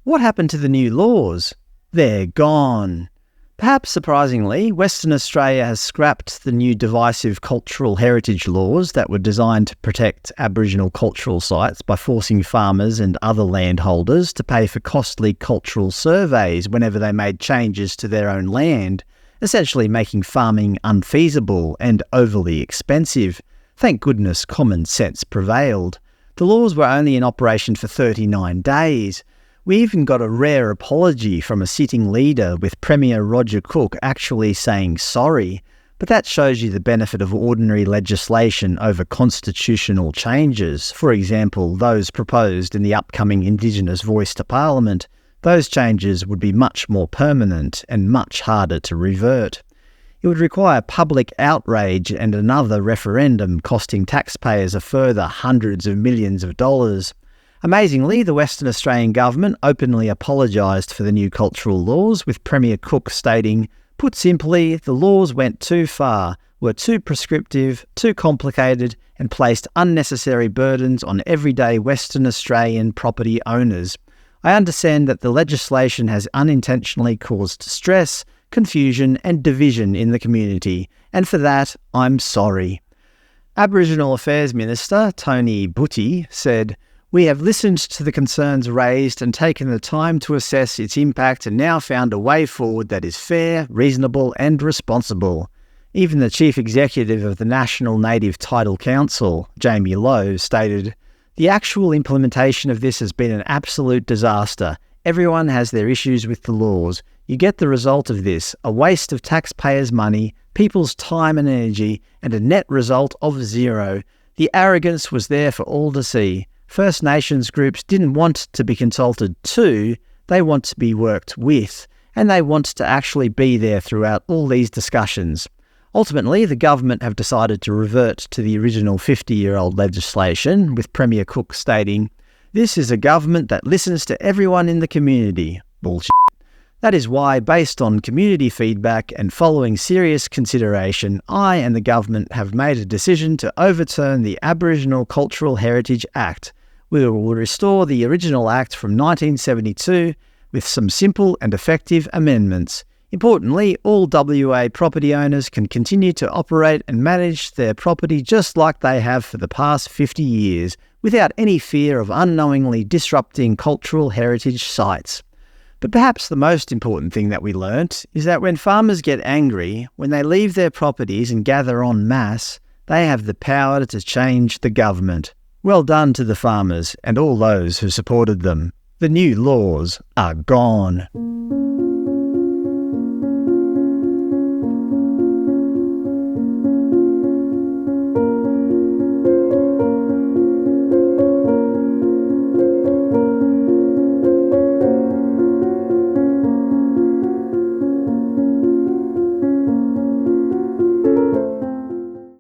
What happened to the new laws? They're gone. Perhaps surprisingly, Western Australia has scrapped the new divisive cultural heritage laws that were designed to protect Aboriginal cultural sites by forcing farmers and other landholders to pay for costly cultural surveys whenever they made changes to their own land, essentially making farming unfeasible and overly expensive. Thank goodness common sense prevailed. The laws were only in operation for 39 days. We even got a rare apology from a sitting leader, with Premier Roger Cook actually saying sorry. But that shows you the benefit of ordinary legislation over constitutional changes. For example, those proposed in the upcoming Indigenous Voice to Parliament. Those changes would be much more permanent and much harder to revert. It would require public outrage and another referendum, costing taxpayers a further hundreds of millions of dollars. Amazingly, the Western Australian government openly apologised for the new cultural laws, with Premier Cook stating, "Put simply, the laws went too far, were too prescriptive, too complicated, and placed unnecessary burdens on everyday Western Australian property owners. I understand that the legislation has unintentionally caused stress, confusion and division in the community, and for that, I'm sorry." Aboriginal Affairs Minister Tony Butty said, "We have listened to the concerns raised and taken the time to assess its impact and now found a way forward that is fair, reasonable and responsible." Even the Chief Executive of the National Native Title Council, Jamie Lowe, stated, "The actual implementation of this has been an absolute disaster. Everyone has their issues with the laws. You get the result of this, a waste of taxpayers' money, people's time and energy, and a net result of zero. The arrogance was there for all to see. First Nations groups didn't want to be consulted to, they want to be worked with, and they want to actually be there throughout all these discussions." Ultimately, the government have decided to revert to the original 50-year-old legislation, with Premier Cook stating, "This is a government that listens to everyone in the community." Bullshit. That is why, based on community feedback and following serious consideration, I and the government have made a decision to overturn the Aboriginal Cultural Heritage Act. We will restore the original Act from 1972 with some simple and effective amendments. Importantly, all WA property owners can continue to operate and manage their property just like they have for the past 50 years, without any fear of unknowingly disrupting cultural heritage sites. But perhaps the most important thing that we learnt is that when farmers get angry, when they leave their properties and gather en masse, they have the power to change the government. Well done to the farmers and all those who supported them. The new laws are gone.